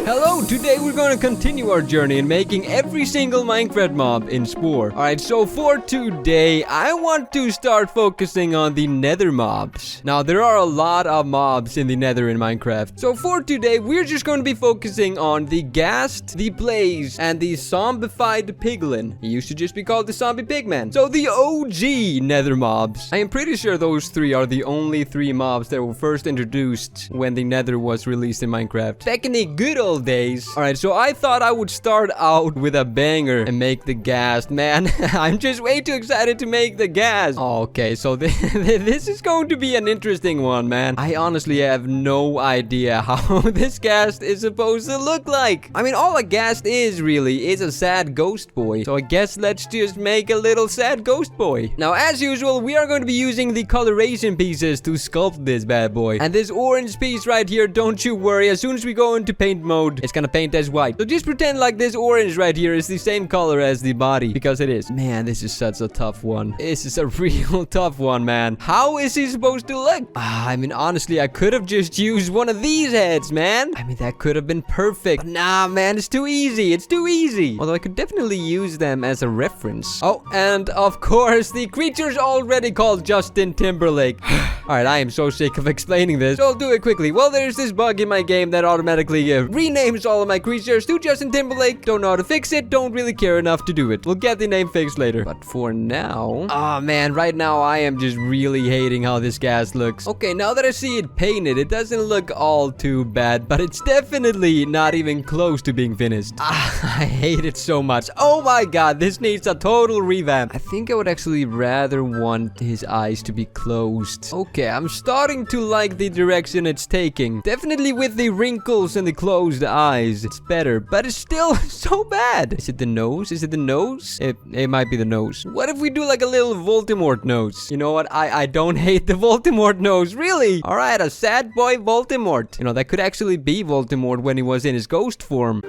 Hello, today we're going to continue our journey in making every single Minecraft mob in Spore. Alright, so for today, I want to start focusing on the nether mobs. Now, there are a lot of mobs in the nether in Minecraft. So for today, we're just going to be focusing on the Ghast, the Blaze, and the Zombiefied Piglin. He used to just be called the Zombie Pigman. So the OG nether mobs. I am pretty sure those three are the only three mobs that were first introduced when the nether was released in Minecraft. Back in the good old days. Alright, so I thought I would start out with a banger and make the Ghast. Man, I'm just way too excited to make the Ghast. Okay, so this is going to be an interesting one, man. I honestly have no idea how this Ghast is supposed to look like. I mean, all a Ghast is really is a sad ghost boy. So I guess let's just make a little sad ghost boy. Now, as usual, we are going to be using the coloration pieces to sculpt this bad boy. And this orange piece right here, don't you worry, as soon as we go into paint mode, it's gonna paint as white. So just pretend like this orange right here is the same color as the body, because it is. Man, this is such a tough one. This is a real tough one, man. How is he supposed to look? I mean, honestly, I could have just used one of these heads, man. I mean, that could have been perfect. But nah, man, it's too easy. It's too easy. Although I could definitely use them as a reference. Oh, and of course, the creature's already called Justin Timberlake. Alright, I am so sick of explaining this, so I'll do it quickly. Well, there's this bug in my game that automatically renames all of my creatures to Justin Timberlake. Don't know how to fix it, don't really care enough to do it. We'll get the name fixed later. But for now... oh man, right now I am just really hating how this Ghast looks. Okay, now that I see it painted, it doesn't look all too bad, but it's definitely not even close to being finished. I hate it so much. Oh my god, this needs a total revamp. I think I would actually rather want his eyes to be closed. Okay, I'm starting to like the direction it's taking. Definitely with the wrinkles and the closed eyes, it's better, but it's still so bad. Is it the nose? Is it the nose? It might be the nose. What if we do like a little Voldemort nose? You know what? I don't hate the Voldemort nose, really. All right, a sad boy Voldemort. You know, that could actually be Voldemort when he was in his ghost form.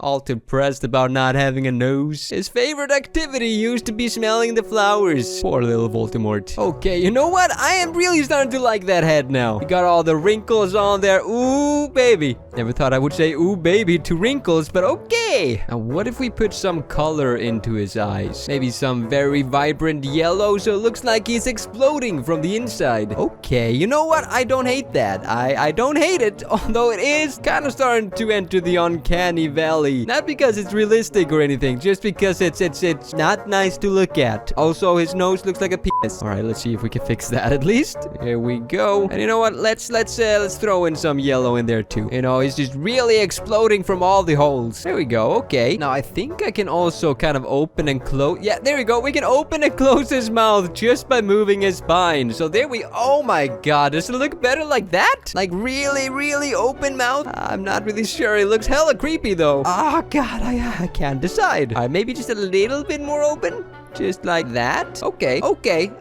All depressed about not having a nose. His favorite activity used to be smelling the flowers. Poor little Voldemort. Okay, you know what? I am really starting to like that head now. You got all the wrinkles on there. Ooh, baby. Never thought I would say ooh, baby to wrinkles, but okay. Now, what if we put some color into his eyes? Maybe some very vibrant yellow, so it looks like he's exploding from the inside. Okay, you know what? I don't hate that. I don't hate it, although it is kind of starting to enter the uncanny valley. Not because it's realistic or anything, just because it's not nice to look at. Also, his nose looks like a penis. All right, let's see if we can fix that at least. Here we go. And you know what? Let's throw in some yellow in there too. You know, he's just really exploding from all the holes. There we go. Okay. Now I think I can also kind of open and close. Yeah, there we go. We can open and close his mouth just by moving his spine. So there we. Oh my god, does it look better like that? Like really, really open mouth? I'm not really sure. It looks hella creepy though. Oh god, I can't decide. All right, maybe just a little bit more open. Just like that. Okay,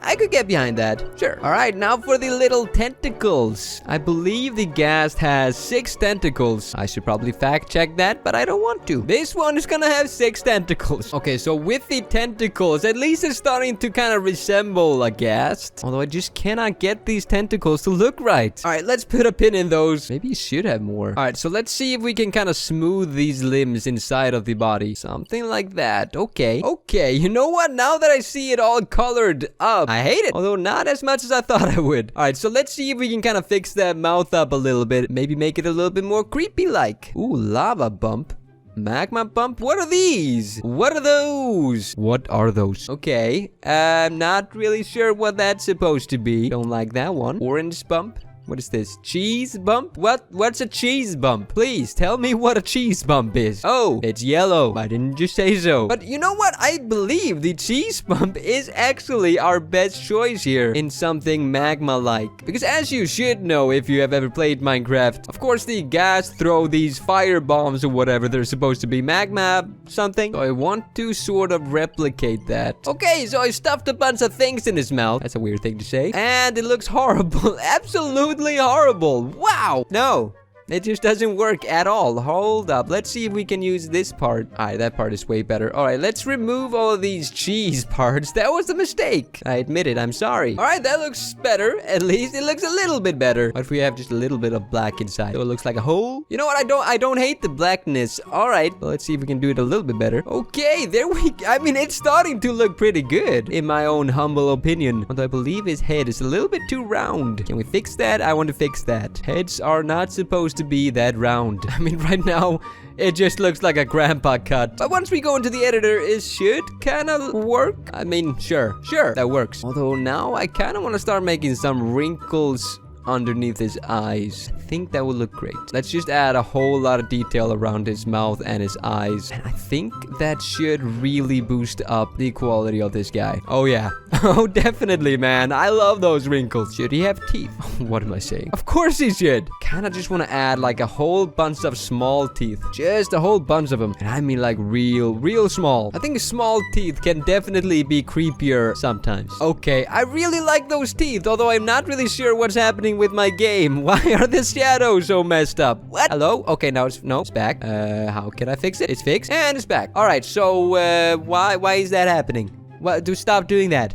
I could get behind that. Sure. All right, now for the little tentacles. I believe the Ghast has 6 tentacles. I should probably fact check that, but I don't want to. This one is gonna have 6 tentacles. Okay, so with the tentacles, at least it's starting to kind of resemble a Ghast. Although I just cannot get these tentacles to look right. All right, let's put a pin in those. Maybe you should have more. All right, so let's see if we can kind of smooth these limbs inside of the body. Something like that. Okay, you know what? Now that I see it all colored up, I hate it. Although not as much as I thought I would. Alright, so let's see if we can kind of fix that mouth up a little bit. Maybe make it a little bit more creepy-like. Ooh, lava bump. Magma bump? What are these? What are those? What are those? Okay, I'm not really sure what that's supposed to be. Don't like that one. Orange bump. What is this? Cheese bump? What's a cheese bump? Please tell me what a cheese bump is. Oh, it's yellow. Why didn't you say so? But you know what? I believe the cheese bump is actually our best choice here in something magma-like. Because as you should know if you have ever played Minecraft, of course the Ghast throw these fire bombs or whatever they're supposed to be. Magma something. So I want to sort of replicate that. Okay, so I stuffed a bunch of things in his mouth. That's a weird thing to say. And it looks horrible. Absolutely horrible. Wow. No. It just doesn't work at all. Hold up. Let's see if we can use this part. All right, that part is way better. All right, let's remove all of these cheese parts. That was a mistake. I admit it. I'm sorry. All right, that looks better. At least it looks a little bit better. What if we have just a little bit of black inside? So it looks like a hole. You know what? I don't hate the blackness. All right, well, let's see if we can do it a little bit better. Okay, there we go. I mean, it's starting to look pretty good, in my own humble opinion. Although I believe his head is a little bit too round. Can we fix that? I want to fix that. Heads are not supposed to be that round. I mean, right now, it just looks like a grandpa cut. But once we go into the editor, it should kind of work. I mean, sure, that works. Although now I kind of want to start making some wrinkles underneath his eyes. I think that would look great. Let's just add a whole lot of detail around his mouth and his eyes. And I think that should really boost up the quality of this guy. Oh yeah. Oh, definitely, man. I love those wrinkles. Should he have teeth? What am I saying? Of course he should. Kind of just want to add like a whole bunch of small teeth. Just a whole bunch of them. And I mean like real small. I think small teeth can definitely be creepier sometimes. Okay, I really like those teeth, although I'm not really sure what's happening with my game. Why are the shadows so messed up? What? Hello? Okay, now it's back. How can I fix it? It's fixed and it's back. All right, so why is that happening? What? Stop doing that.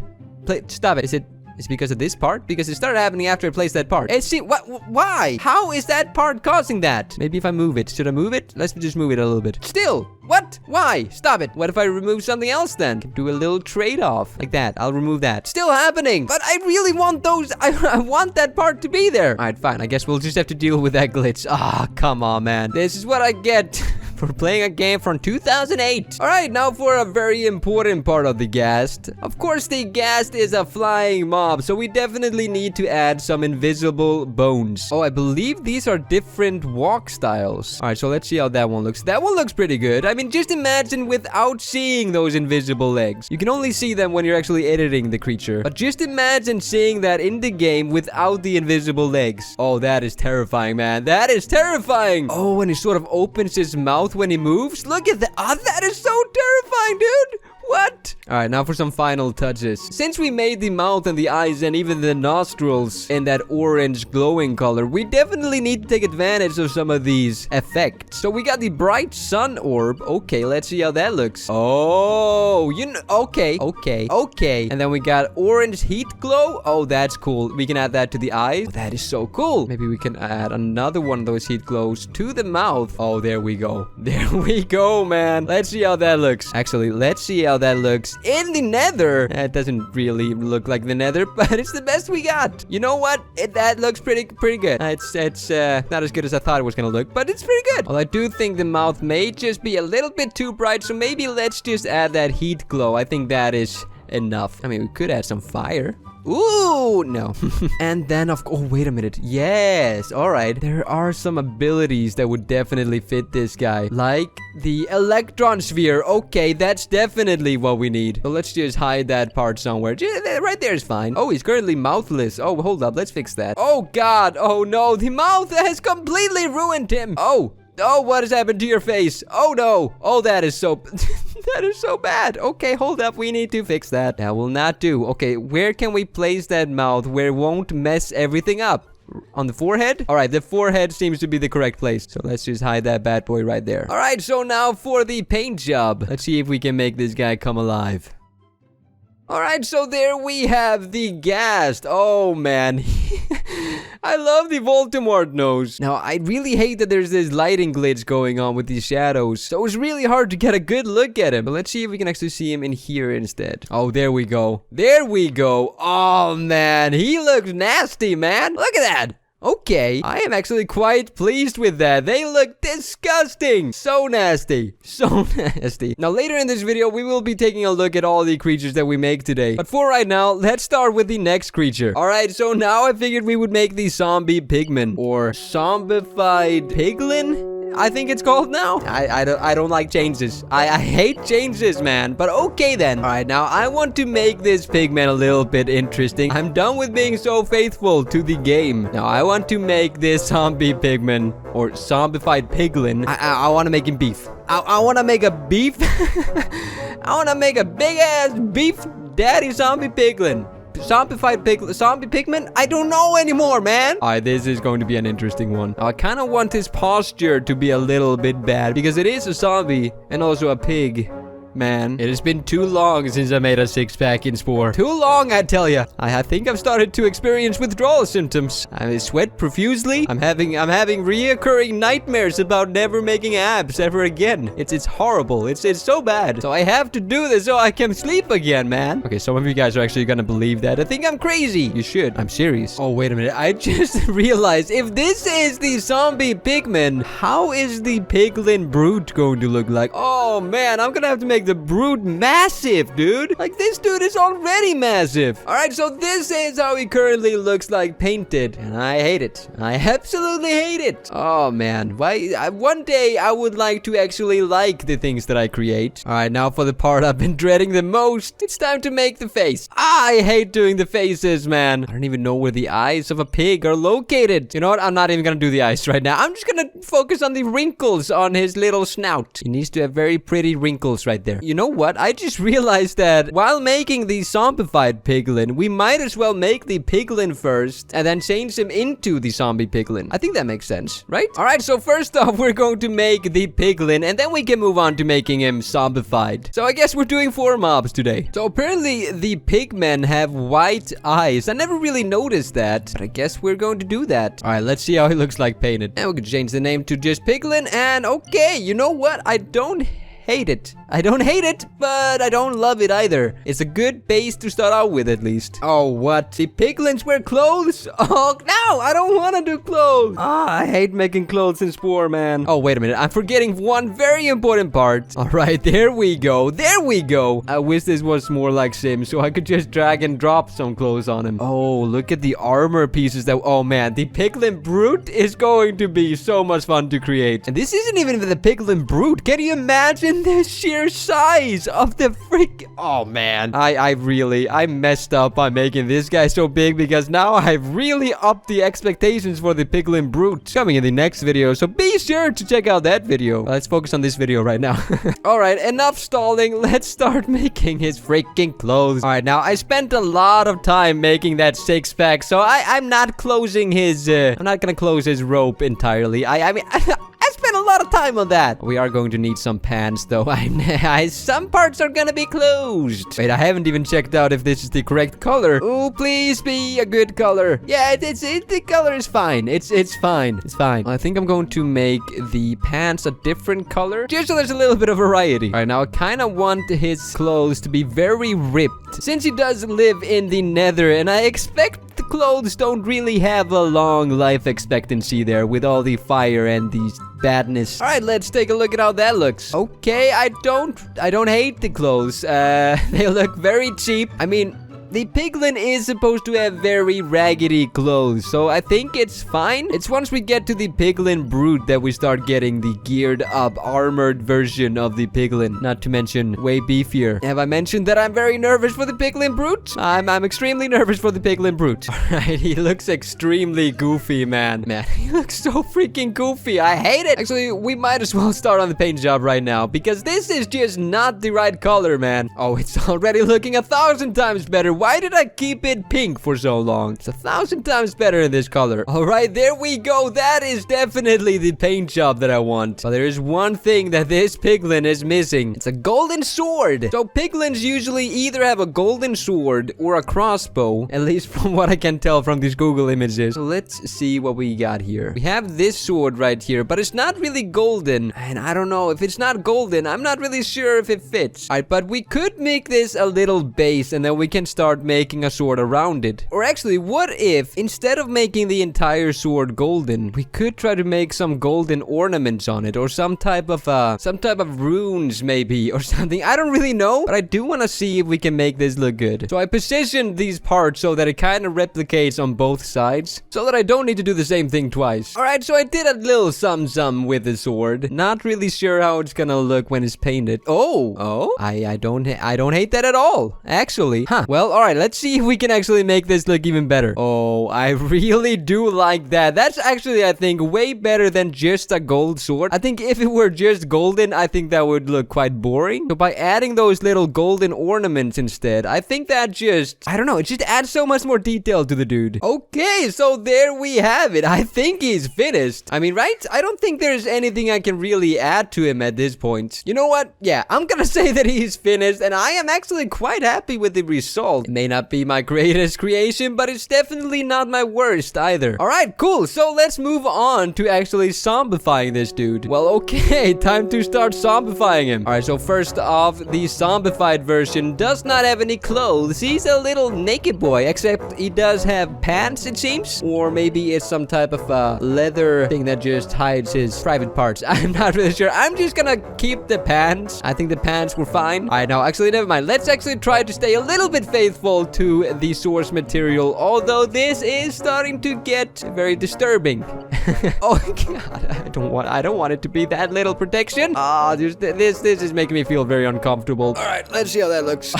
Stop it. Is it because of this part? Because it started happening after I placed that part. Why? How is that part causing that? Maybe if I move it. Should I move it? Let's just move it a little bit. Still. What? Why? Stop it. What if I remove something else then? Do a little trade-off. Like that. I'll remove that. Still happening. But I really want those. I want that part to be there. All right, fine. I guess we'll just have to deal with that glitch. Ah, come on, man. This is what I get for playing a game from 2008. All right, now for a very important part of the Ghast. Of course, the Ghast is a flying mob, so we definitely need to add some invisible bones. Oh, I believe these are different walk styles. All right, so let's see how that one looks. That one looks pretty good. I mean, just imagine without seeing those invisible legs. You can only see them when you're actually editing the creature. But just imagine seeing that in the game without the invisible legs. Oh, that is terrifying, man. That is terrifying. Oh, and he sort of opens his mouth when he moves. Look at that. Oh, that is so terrifying, dude. What? All right, now for some final touches. Since we made the mouth and the eyes and even the nostrils in that orange glowing color, we definitely need to take advantage of some of these effects. So we got the bright sun orb. Okay, let's see how that looks. Oh, okay. And then we got orange heat glow. Oh, that's cool. We can add that to the eyes. Oh, that is so cool. Maybe we can add another one of those heat glows to the mouth. Oh, there we go. There we go, man. Let's see how that looks. Actually, let's see how that looks in the Nether. It doesn't really look like the Nether, but it's the best we got. You know what? That looks pretty good. It's not as good as I thought it was gonna look, but it's pretty good. Well, I do think the mouth may just be a little bit too bright, so maybe let's just add that heat glow. I think that is enough. I mean, we could add some fire. Ooh, no. And then, oh, wait a minute. Yes, all right. There are some abilities that would definitely fit this guy. Like the electron sphere. Okay, that's definitely what we need. So let's just hide that part somewhere. Right there is fine. Oh, he's currently mouthless. Oh, hold up. Let's fix that. Oh, God. Oh, no. The mouth has completely ruined him. Oh, what has happened to your face? Oh, no. Oh, that is so... That is so bad. Okay, hold up. We need to fix that. That will not do. Okay, where can we place that mouth where it won't mess everything up? On the forehead? All right, the forehead seems to be the correct place. So let's just hide that bad boy right there. All right, so now for the paint job. Let's see if we can make this guy come alive. All right, so there we have the Ghast. Oh, man. I love the Voldemort nose. Now, I really hate that there's this lighting glitch going on with these shadows. So it's really hard to get a good look at him. But let's see if we can actually see him in here instead. Oh, there we go. There we go. Oh, man. He looks nasty, man. Look at that. Okay, I am actually quite pleased with that. They look disgusting. So nasty. So nasty. Now, later in this video, we will be taking a look at all the creatures that we make today. But for right now, let's start with the next creature. Alright, so now I figured we would make the zombie pigman. Or Zombiefied Piglin? I think it's called now. I don't like changes. I hate changes, man. But okay then. All right, now I want to make this pigman a little bit interesting. I'm done with being so faithful to the game. Now I want to make this zombie pigman or zombified piglin. I want to make him beef. I want to make a beef. I want to make a big ass beef daddy zombie piglin. zombie pigment? I don't know anymore, man. All right, this is going to be an interesting one. I kind of want his posture to be a little bit bad because it is a zombie and also a pig. Man, it has been too long since I made a six-pack in Spore. Too long, I tell ya. I think I've started to experience withdrawal symptoms. I sweat profusely. I'm having reoccurring nightmares about never making abs ever again. It's horrible. It's so bad. So I have to do this so I can sleep again, man. Okay, some of you guys are actually gonna believe that. I think I'm crazy. You should. I'm serious. Oh, wait a minute. I just realized if this is the zombie pigman, how is the piglin brute going to look like? Oh, man, I'm gonna have to make the brute massive, dude. Like, this dude is already massive. All right, so this is how he currently looks like painted, and I hate it. I absolutely hate it. Oh, man. Why? One day I would like to actually like the things that I create. All right, now for the part I've been dreading the most. It's time to make the face. I hate doing the faces, man. I don't even know where the eyes of a pig are located. You know what? I'm not even gonna do the eyes right now. I'm just gonna focus on the wrinkles on his little snout. He needs to have very pretty wrinkles right there. You know what? I just realized that while making the Zombiefied Piglin, we might as well make the Piglin first and then change him into the Zombie Piglin. I think that makes sense, right? All right, so first off, we're going to make the Piglin and then we can move on to making him zombified. So I guess we're doing 4 mobs today. So apparently the pigmen have white eyes. I never really noticed that, but I guess we're going to do that. All right, let's see how he looks like painted. And we can change the name to just Piglin. And okay, you know what? I don't hate it. I don't hate it, but I don't love it either. It's a good base to start out with, at least. Oh, what? The piglins wear clothes? Oh, no, I don't want to do clothes. I hate making clothes in Spore, man. Oh, wait a minute. I'm forgetting one very important part. All right, there we go. There we go. I wish this was more like Sims, so I could just drag and drop some clothes on him. Oh, look at the armor pieces that... Oh, man. The piglin brute is going to be so much fun to create. And this isn't even the piglin brute. Can you imagine the sheer size of the freak? Oh, man. I messed up by making this guy so big because now I've really upped the expectations for the piglin brute. Coming in the next video, so be sure to check out that video. Let's focus on this video right now. All right, enough stalling. Let's start making his freaking clothes. All right, now I spent a lot of time making that 6-pack, so I'm not closing his, I'm not gonna close his rope entirely. I mean, I spent a lot of time on that. We are going to need some pants, though. Some parts are gonna be closed. Wait, I haven't even checked out if this is the correct color. Oh, please be a good color. Yeah, the color is fine. It's fine. It's fine. I think I'm going to make the pants a different color, just so there's a little bit of variety. All right, now I kind of want his clothes to be very ripped, since he does live in the Nether, and I expect the clothes don't really have a long life expectancy there with all the fire and these badness. All right, let's take a look at how that looks. Okay, I don't hate the clothes. They look very cheap. I mean, the piglin is supposed to have very raggedy clothes, so I think it's fine. It's once we get to the piglin brute that we start getting the geared up, armored version of the piglin. Not to mention way beefier. Have I mentioned that I'm very nervous for the piglin brute? I'm extremely nervous for the piglin brute. Alright, he looks extremely goofy, man. Man, he looks so freaking goofy. I hate it. Actually, we might as well start on the paint job right now, because this is just not the right color, man. Oh, it's already looking 1,000 times better. Why did I keep it pink for so long? It's 1,000 times better in this color. All right, there we go. That is definitely the paint job that I want. But there is one thing that this piglin is missing. It's a golden sword. So piglins usually either have a golden sword or a crossbow, at least from what I can tell from these Google images. So let's see what we got here. We have this sword right here, but it's not really golden. And I don't know if it's not golden. I'm not really sure if it fits. All right, but we could make this a little base and then we can start making a sword around it. Or actually, what if instead of making the entire sword golden, we could try to make some golden ornaments on it, or some type of runes maybe, or something. I don't really know, but I do want to see if we can make this look good. So I positioned these parts so that it kind of replicates on both sides, so that I don't need to do the same thing twice. All right, so I did a little some with the sword. Not really sure how it's gonna look when it's painted. I don't hate that at all, actually. Huh. Well, All right, let's see if we can actually make this look even better. Oh, I really do like that. That's actually, I think, way better than just a gold sword. I think if it were just golden, I think that would look quite boring. So by adding those little golden ornaments instead, I think that just, I don't know, it just adds so much more detail to the dude. Okay, so there we have it. I think he's finished. I mean, right? I don't think there's anything I can really add to him at this point. You know what? Yeah, I'm gonna say that he's finished, and I am actually quite happy with the result. It may not be my greatest creation, but it's definitely not my worst either. All right, cool. So let's move on to actually zombifying this dude. Well, okay, time to start zombifying him. All right, so first off, the zombified version does not have any clothes. He's a little naked boy, except he does have pants, it seems. Or maybe it's some type of leather thing that just hides his private parts. I'm not really sure. I'm just gonna keep the pants. I think the pants were fine. All right, now actually, never mind. Let's actually try to stay a little bit faithful to the source material, although this is starting to get very disturbing. Oh god, I don't want it to be that little protection. This is making me feel very uncomfortable. All right, let's see how that looks.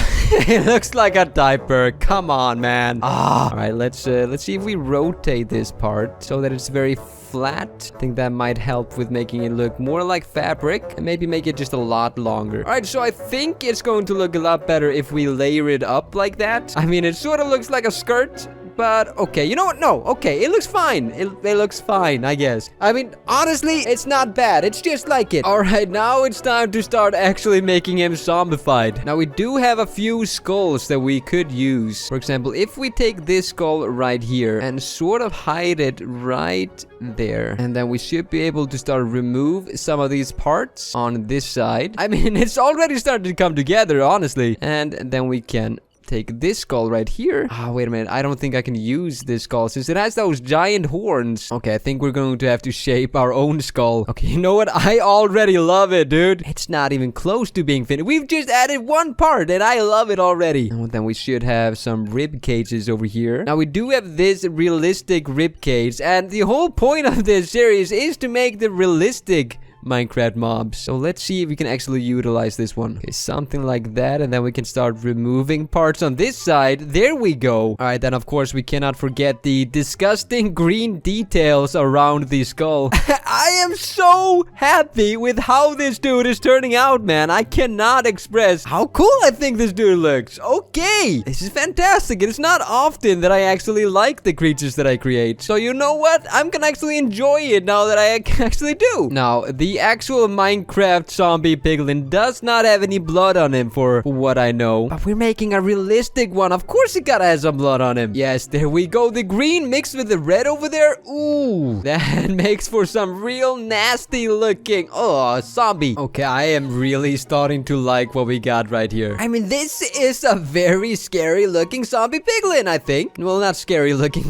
It looks like a diaper. Come on, man. All right, let's see if we rotate this part so that it's very flat. I think that might help with making it look more like fabric and maybe make it just a lot longer. All right, so I think it's going to look a lot better if we layer it up like that. I mean, it sort of looks like a skirt, but okay, you know what? No, okay, it looks fine. It looks fine, I guess. I mean, honestly, it's not bad. It's just like it. All right, now it's time to start actually making him zombified. Now, we do have a few skulls that we could use. For example, if we take this skull right here and sort of hide it right there, and then we should be able to start remove some of these parts on this side. I mean, it's already starting to come together, honestly. And then we can take this skull right here. Wait a minute. I don't think I can use this skull since it has those giant horns. Okay, I think we're going to have to shape our own skull. Okay, you know what? I already love it, dude. It's not even close to being finished. We've just added one part and I love it already. And then we should have some rib cages over here. Now, we do have this realistic rib cage, and the whole point of this series is to make the realistic Minecraft mobs. So let's see if we can actually utilize this one. Okay, something like that, and then we can start removing parts on this side. There we go. All right, then of course we cannot forget the disgusting green details around the skull. I am so happy with how this dude is turning out, man. I cannot express how cool I think this dude looks. Okay, this is fantastic. It's not often that I actually like the creatures that I create. So you know what? I'm gonna actually enjoy it now that I actually do. Now, the actual Minecraft zombie piglin does not have any blood on him for what I know. But we're making a realistic one. Of course it gotta have some blood on him. Yes, there we go. The green mixed with the red over there. Ooh, that makes for some real nasty looking, zombie. Okay, I am really starting to like what we got right here. I mean, this is a very scary looking zombie piglin, I think. Well, not scary looking,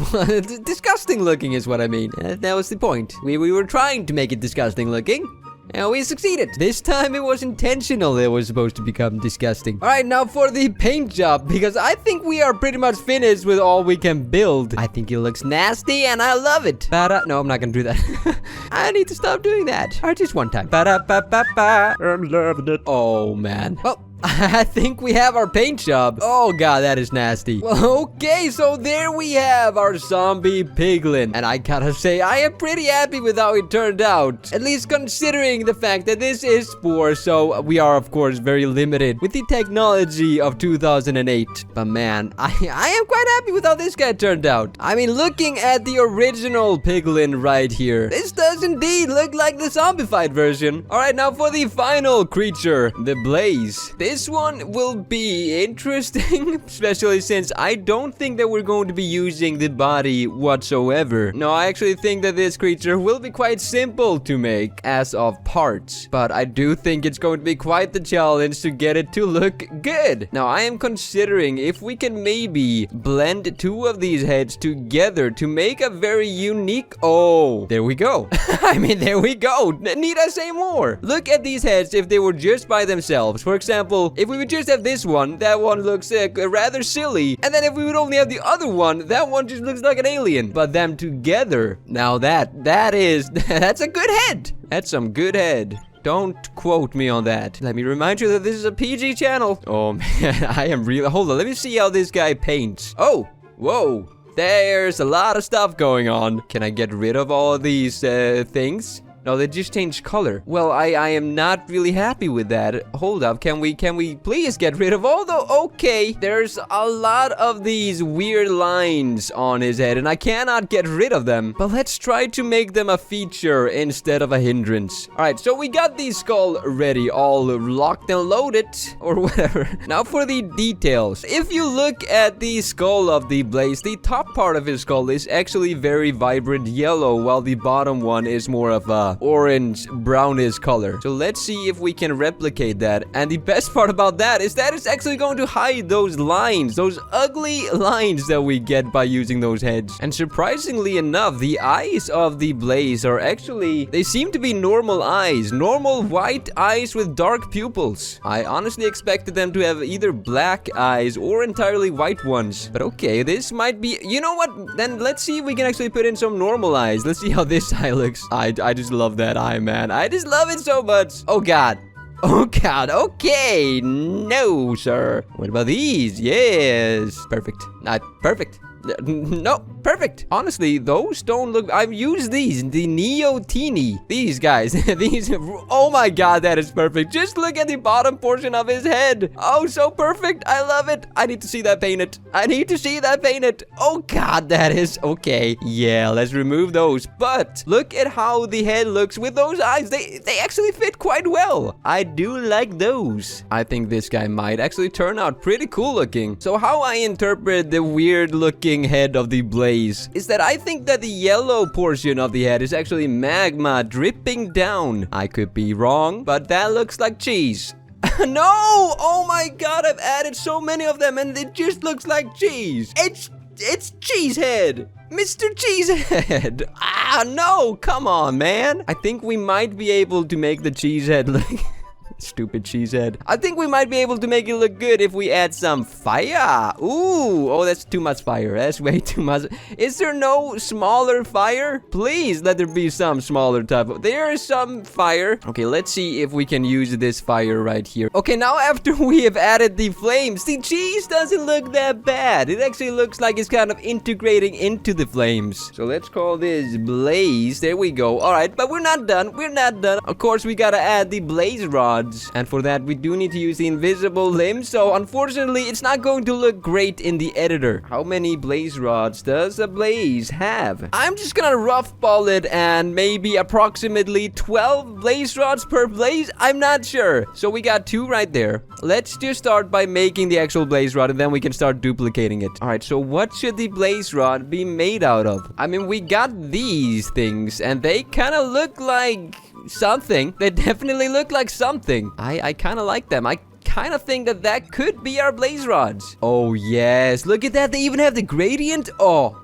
disgusting looking is what I mean. That was the point. We were trying to make it disgusting looking. And we succeeded. This time it was intentional. It was supposed to become disgusting. All right, now for the paint job, because I think we are pretty much finished with all we can build. I think it looks nasty and I love it. No, I'm not gonna do that. I need to stop doing that. All right, just one time. I'm loving it. Oh, man. Well, I think we have our paint job. Oh god, that is nasty. Well, okay, so there we have our zombie piglin. And I gotta say, I am pretty happy with how it turned out. At least considering the fact that this is Spore, so we are, of course, very limited with the technology of 2008. But man, I am quite happy with how this guy turned out. I mean, looking at the original piglin right here, this does indeed look like the zombified version. Alright, now for the final creature, the Blaze. This one will be interesting, especially since I don't think that we're going to be using the body whatsoever. No, I actually think that this creature will be quite simple to make as of parts, but I do think it's going to be quite the challenge to get it to look good. Now, I am considering if we can maybe blend two of these heads together to make a very unique... Oh, there we go. I mean, there we go. Need I say more? Look at these heads if they were just by themselves. For example, if we would just have this one, that one looks rather silly. And then if we would only have the other one, that one just looks like an alien. But them together, now that's a good head. That's some good head. Don't quote me on that. Let me remind you that this is a PG channel. Oh man, I am really... Hold on, let me see how this guy paints. Oh, whoa. There's a lot of stuff going on. Can I get rid of all of these things? No, they just changed color. Well, I am not really happy with that. Hold up, can we please get rid of all the... Okay, there's a lot of these weird lines on his head, and I cannot get rid of them. But let's try to make them a feature instead of a hindrance. All right, so we got the skull ready, all locked and loaded, or whatever. Now for the details. If you look at the skull of the Blaze, the top part of his skull is actually very vibrant yellow, while the bottom one is more of a orange brownish color. So let's see if we can replicate that. And the best part about that is that it's actually going to hide those lines, those ugly lines that we get by using those heads. And surprisingly enough, the eyes of the Blaze are actually, they seem to be normal eyes, normal white eyes with dark pupils. I honestly expected them to have either black eyes or entirely white ones. But okay, this might be, you know what? Then let's see if we can actually put in some normal eyes. Let's see how this eye looks. I just love that eye, man. I just love it so much. Oh god. Oh god. Okay. No, sir. What about these? Yes. Perfect. Not perfect. No, perfect. Honestly, those don't look... I've used these, the Neo Teeny. These guys, these... Oh my god, that is perfect. Just look at the bottom portion of his head. Oh, so perfect. I love it. I need to see that painted. I need to see that painted. Oh god, that is... Okay. Yeah, let's remove those. But look at how the head looks with those eyes. They actually fit quite well. I do like those. I think this guy might actually turn out pretty cool looking. So how I interpret the weird looking head of the Blaze is that I think that the yellow portion of the head is actually magma dripping down. I could be wrong, but that looks like cheese. No! Oh my god, I've added so many of them and it just looks like cheese. It's Cheesehead! Mr. Cheesehead! Ah, no! Come on, man! I think we might be able to make the Cheesehead look... Stupid Cheesehead. I think we might be able to make it look good if we add some fire. Ooh, oh, that's too much fire. That's way too much. Is there no smaller fire? Please let there be some smaller type of... There is some fire. Okay, let's see if we can use this fire right here. Okay, now after we have added the flames, the cheese doesn't look that bad. It actually looks like it's kind of integrating into the flames. So let's call this Blaze. There we go. All right, but we're not done. We're not done. Of course, we gotta add the blaze rods. And for that, we do need to use the invisible limbs. So unfortunately, it's not going to look great in the editor. How many blaze rods does a Blaze have? I'm just gonna rough ball it and maybe approximately 12 blaze rods per Blaze. I'm not sure. So we got 2 right there. Let's just start by making the actual blaze rod and then we can start duplicating it. All right, so what should the blaze rod be made out of? I mean, we got these things and they kind of look like something. They definitely look like something. I kind of like them. I kind of think that that could be our blaze rods. Oh yes, look at that. They even have the gradient. Oh,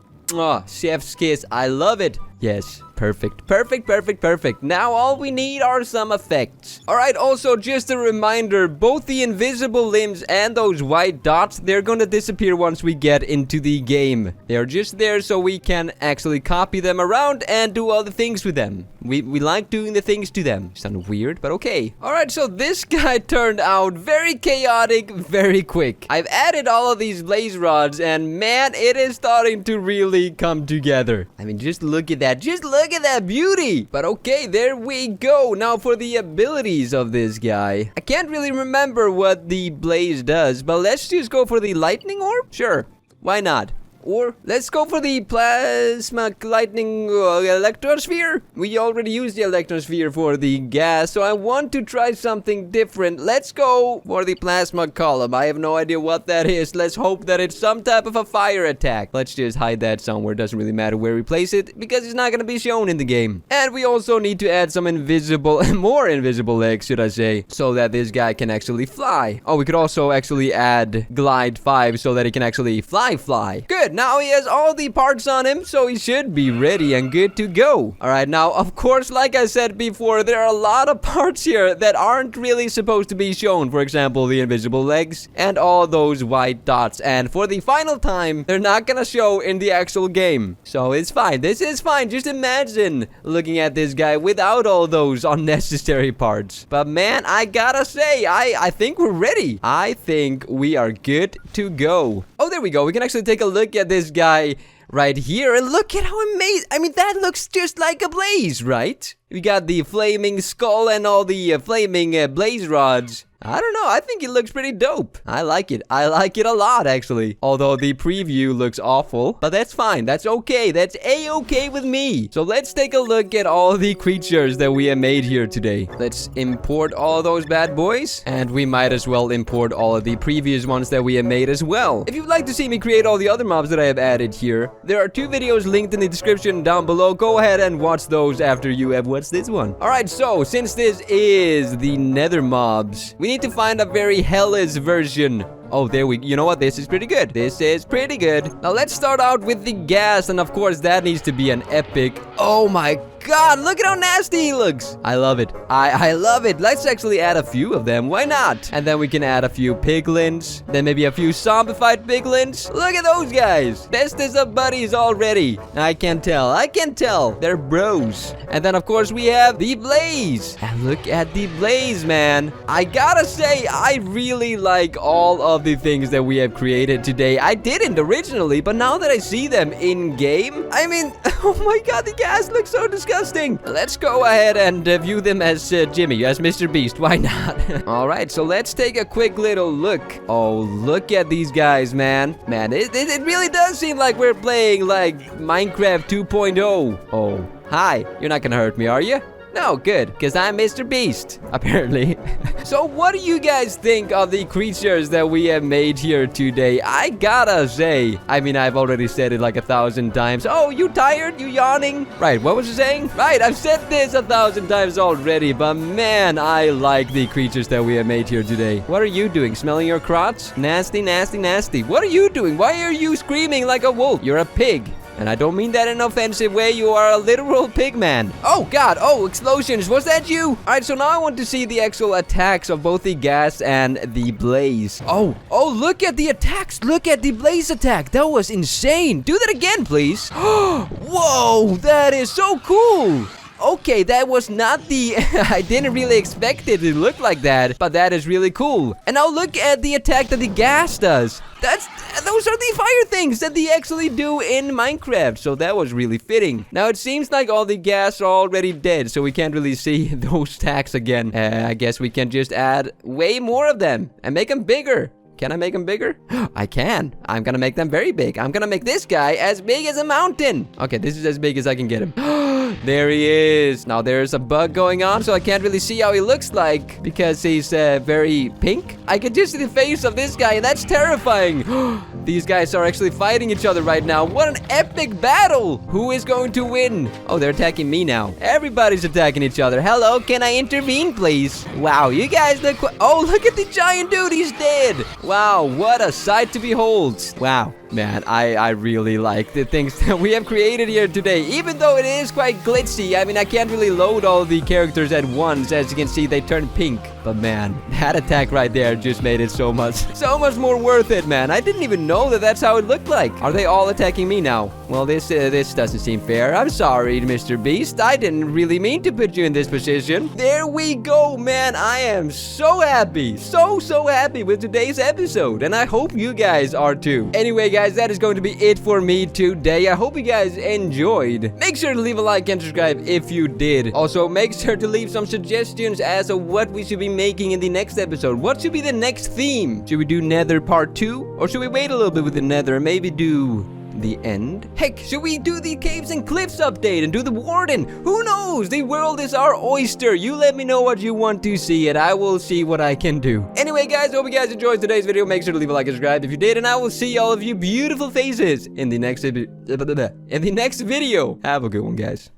chef's kiss. I love it. Yes. Perfect, perfect, perfect, perfect. Now all we need are some effects. All right, also just a reminder, both the invisible limbs and those white dots, they're gonna disappear once we get into the game. They're just there so we can actually copy them around and do all the things with them. We like doing the things to them. Sound weird, but okay. All right, so this guy turned out very chaotic, very quick. I've added all of these blaze rods and man, it is starting to really come together. I mean, just look at that. Just look at that beauty. But okay, there we go. Now for the abilities of this guy. I can't really remember what the blaze does, but let's just go for the lightning orb. Sure, why not? Or let's go for the plasma lightning electrosphere. We already used the electrosphere for the gas, so I want to try something different. Let's go for the plasma column. I have no idea what that is. Let's hope that it's some type of a fire attack. Let's just hide that somewhere. Doesn't really matter where we place it because it's not going to be shown in the game. And we also need to add some invisible, more invisible legs, should I say, so that this guy can actually fly. Oh, we could also actually add glide 5 so that he can actually fly. Good. right, now he has all the parts on him, so he should be ready and good to go. All right, now, of course, like I said before, there are a lot of parts here that aren't really supposed to be shown. For example, the invisible legs and all those white dots. And for the final time, they're not gonna show in the actual game. So it's fine. This is fine. Just imagine looking at this guy without all those unnecessary parts. But man, I gotta say, I think we're ready. I think we are good to go. Oh, there we go. We can actually take a look at this guy right here, and look at how amazing. I mean, that looks just like a blaze, right? We got the flaming skull and all the flaming blaze rods. I don't know, I think it looks pretty dope. I like it. I like it a lot, actually. Although the preview looks awful, but that's fine. That's okay. That's a-okay with me. So let's take a look at all the creatures that we have made here today. Let's import all those bad boys, and we might as well import all of the previous ones that we have made as well. If you'd like to see me create all the other mobs that I have added here, there are 2 videos linked in the description down below. Go ahead and watch those after you have watched this one. Alright, so since this is the nether mobs, we need to find a very hellish version. Oh, you know what? This is pretty good. This is pretty good. Now, let's start out with the Ghast, and of course, that needs to be an epic. Oh my god, look at how nasty he looks. I love it. I love it. Let's actually add a few of them. Why not? And then we can add a few piglins. Then maybe a few zombified piglins. Look at those guys. Bestest of buddies already. I can tell. I can tell. They're bros. And then, of course, we have the blaze. And look at the blaze, man. I gotta say, I really like all of the things that we have created today. I didn't originally, but now that I see them in game, I mean, oh my god, the Ghast looks so disgusting. Let's go ahead and view them as Jimmy, as Mr. Beast. Why not? All right, so let's take a quick little look. Oh, look at these guys, man. Man, it really does seem like we're playing like Minecraft 2.0. Oh, hi. You're not gonna hurt me, are you? No, good, because I'm Mr. Beast, apparently. So what do you guys think of the creatures that we have made here today? I gotta say, I mean, I've already said it like 1,000 times. Oh, you tired? You yawning? Right, what was you saying? Right, I've said this 1,000 times already, but man, I like the creatures that we have made here today. What are you doing? Smelling your crotch? Nasty, nasty, nasty. What are you doing? Why are you screaming like a wolf? You're a pig. And I don't mean that in an offensive way. You are a literal pig man. Oh, God. Oh, explosions. Was that you? All right, so now I want to see the actual attacks of both the Ghast and the blaze. Oh, look at the attacks. Look at the blaze attack. That was insane. Do that again, please. Whoa, that is so cool. Okay, that was not the... I didn't really expect it to look like that, but that is really cool. And now look at the attack that the Ghast does. Those are the fire things that they actually do in Minecraft, so that was really fitting. Now, it seems like all the Ghasts are already dead, so we can't really see those attacks again. I guess we can just add way more of them and make them bigger. Can I make them bigger? I can. I'm gonna make them very big. I'm gonna make this guy as big as a mountain. Okay, this is as big as I can get him. There he is. Now, there's a bug going on, so I can't really see how he looks like because he's very pink. I can just see the face of this guy, and that's terrifying. These guys are actually fighting each other right now. What an epic battle. Who is going to win? Oh, they're attacking me now. Everybody's attacking each other. Hello, can I intervene, please? Wow, you guys look... Oh, look at the giant dude. He's dead. Wow, what a sight to behold. Wow. Man, I really like the things that we have created here today, even though it is quite glitchy. I mean, I can't really load all the characters at once. As you can see, they turn pink. But man, that attack right there just made it so much more worth it, man. I didn't even know that that's how it looked like. Are they all attacking me now? Well, this doesn't seem fair. I'm sorry, Mr. Beast. I didn't really mean to put you in this position. There we go, man. I am so happy. So happy with today's episode. And I hope you guys are too. Anyway, guys, that is going to be it for me today. I hope you guys enjoyed. Make sure to leave a like and subscribe if you did. Also, make sure to leave some suggestions as to what we should be making in the next episode. What should be the next theme? Should we do Nether Part 2? Or should we wait a little bit with the Nether and maybe do the end? Heck, should we do the Caves and Cliffs update and do the Warden? Who knows? The world is our oyster. You let me know what you want to see and I will see what I can do. Anyway, guys, hope you guys enjoyed today's video. Make sure to leave a like and subscribe if you did, and I will see all of you beautiful faces in the next video. Have a good one, guys.